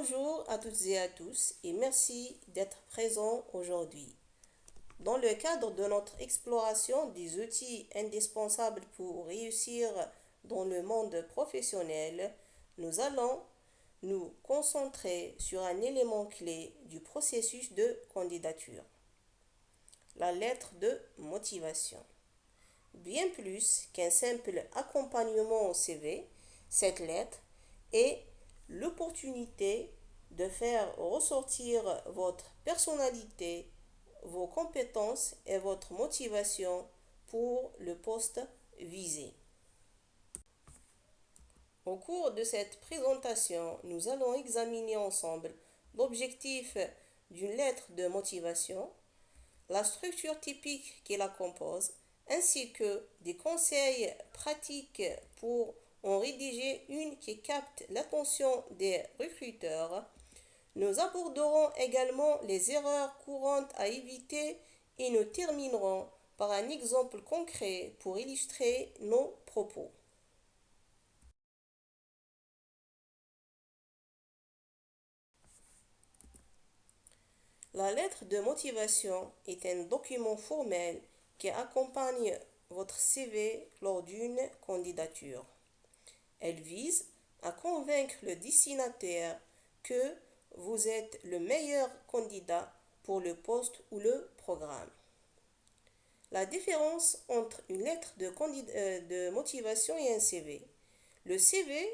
Bonjour à toutes et à tous et merci d'être présents aujourd'hui. Dans le cadre de notre exploration des outils indispensables pour réussir dans le monde professionnel, nous allons nous concentrer sur un élément clé du processus de candidature, la lettre de motivation. Bien plus qu'un simple accompagnement au CV, cette lettre est l'opportunité de faire ressortir votre personnalité, vos compétences et votre motivation pour le poste visé. Au cours de cette présentation, nous allons examiner ensemble l'objectif d'une lettre de motivation, la structure typique qui la compose, ainsi que des conseils pratiques pour en rédiger une qui capte l'attention des recruteurs. Nous aborderons également les erreurs courantes à éviter et nous terminerons par un exemple concret pour illustrer nos propos. La lettre de motivation est un document formel qui accompagne votre CV lors d'une candidature. Elle vise à convaincre le destinataire que vous êtes le meilleur candidat pour le poste ou le programme. La différence entre une lettre de motivation et un CV. Le CV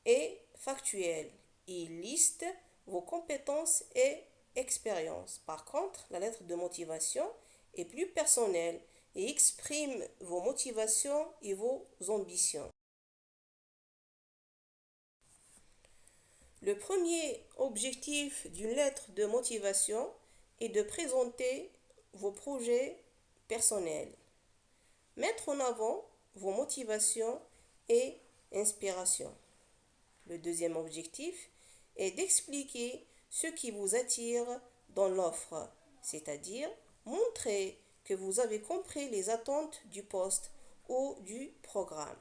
est factuel. Il liste vos compétences et expériences. Par contre, la lettre de motivation est plus personnelle et exprime vos motivations et vos ambitions. Le premier objectif d'une lettre de motivation est de présenter vos projets personnels. Mettre en avant vos motivations et inspirations. Le deuxième objectif est d'expliquer ce qui vous attire dans l'offre, c'est-à-dire montrer que vous avez compris les attentes du poste ou du programme.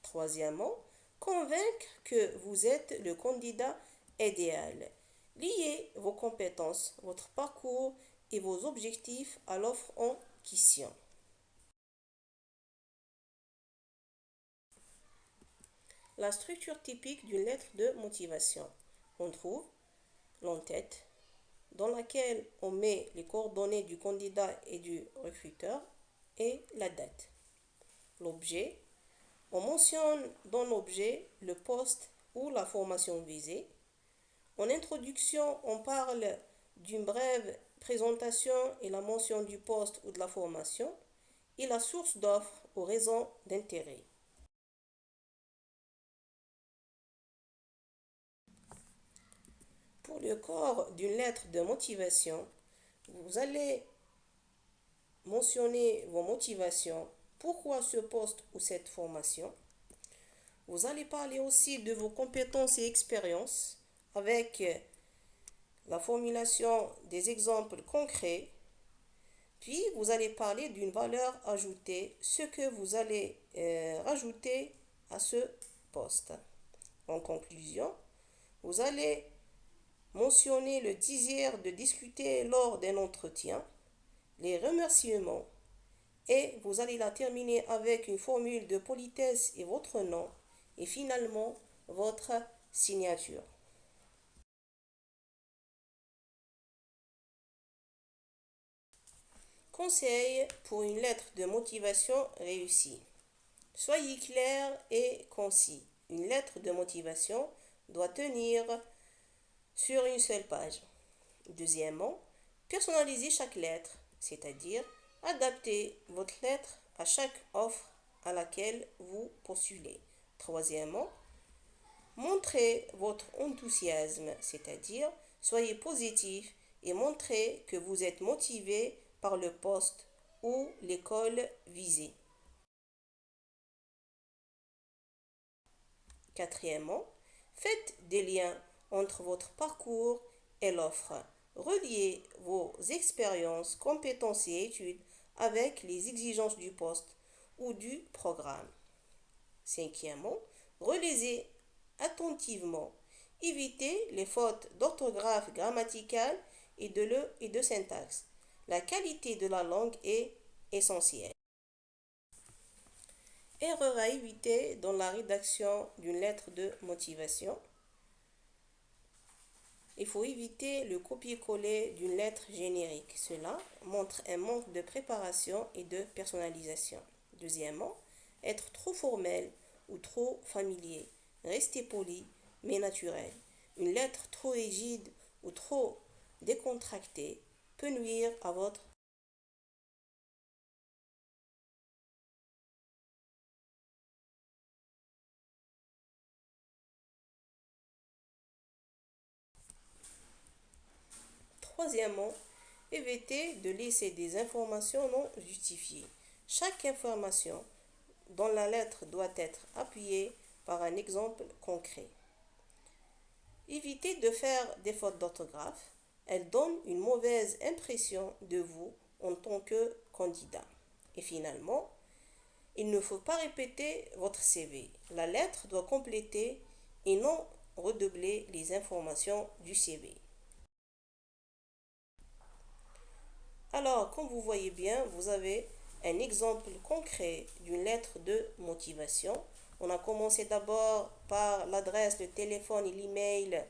Troisièmement, convaincre que vous êtes le candidat idéal. Liez vos compétences, votre parcours et vos objectifs à l'offre en question. La structure typique d'une lettre de motivation. On trouve l'entête, dans laquelle on met les coordonnées du candidat et du recruteur, et la date. L'objet, on mentionne dans l'objet le poste ou la formation visée. En introduction, on parle d'une brève présentation et la mention du poste ou de la formation et la source d'offre ou raison d'intérêt. Pour le corps d'une lettre de motivation, vous allez mentionner vos motivations, pourquoi ce poste ou cette formation. Vous allez parler aussi de vos compétences et expériences avec la formulation des exemples concrets. Puis, vous allez parler d'une valeur ajoutée, ce que vous allez rajouter à ce poste. En conclusion, vous allez mentionner le désir de discuter lors d'un entretien, les remerciements, et vous allez la terminer avec une formule de politesse et votre nom, et finalement votre signature. Conseil pour une lettre de motivation réussie. Soyez clair et concis. Une lettre de motivation doit tenir sur une seule page. Deuxièmement, personnalisez chaque lettre, c'est-à-dire adaptez votre lettre à chaque offre à laquelle vous postulez. Troisièmement, montrez votre enthousiasme, c'est-à-dire soyez positif et montrez que vous êtes motivé par le poste ou l'école visée. Quatrièmement, faites des liens entre votre parcours et l'offre. Reliez vos expériences, compétences et études avec les exigences du poste ou du programme. Cinquièmement, relisez attentivement Évitez les fautes d'orthographe grammaticale et de syntaxe. La qualité de la langue est essentielle. Erreur à éviter dans la rédaction d'une lettre de motivation. Il faut éviter le copier-coller d'une lettre générique. Cela montre un manque de préparation et de personnalisation. Deuxièmement, être trop formel ou trop familier. Restez poli mais naturel. Une lettre trop rigide ou trop décontractée peut nuire à votre. Troisièmement, évitez de laisser des informations non justifiées. Chaque information dans la lettre doit être appuyée par un exemple concret. Évitez de faire des fautes d'orthographe. Elles donnent une mauvaise impression de vous en tant que candidat. Et finalement, il ne faut pas répéter votre CV. La lettre doit compléter et non redoubler les informations du CV. Alors, comme vous voyez bien, vous avez un exemple concret d'une lettre de motivation. On a commencé d'abord par l'adresse, le téléphone et l'email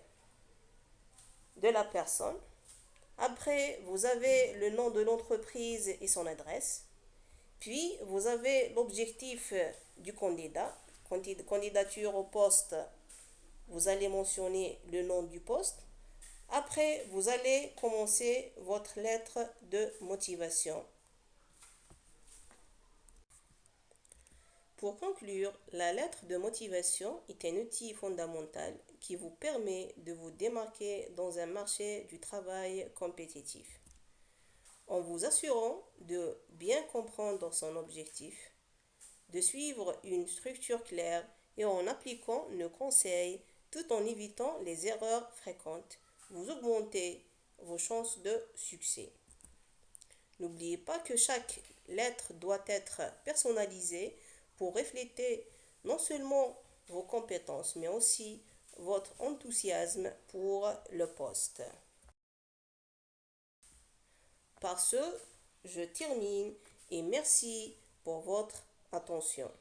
de la personne. Après, vous avez le nom de l'entreprise et son adresse. Puis, vous avez l'objectif du candidat. Candidature au poste, vous allez mentionner le nom du poste. Après, vous allez commencer votre lettre de motivation. Pour conclure, la lettre de motivation est un outil fondamental qui vous permet de vous démarquer dans un marché du travail compétitif. En vous assurant de bien comprendre son objectif, de suivre une structure claire et en appliquant nos conseils tout en évitant les erreurs fréquentes, vous augmentez vos chances de succès. N'oubliez pas que chaque lettre doit être personnalisée pour refléter non seulement vos compétences, mais aussi votre enthousiasme pour le poste. Par ce, je termine et merci pour votre attention.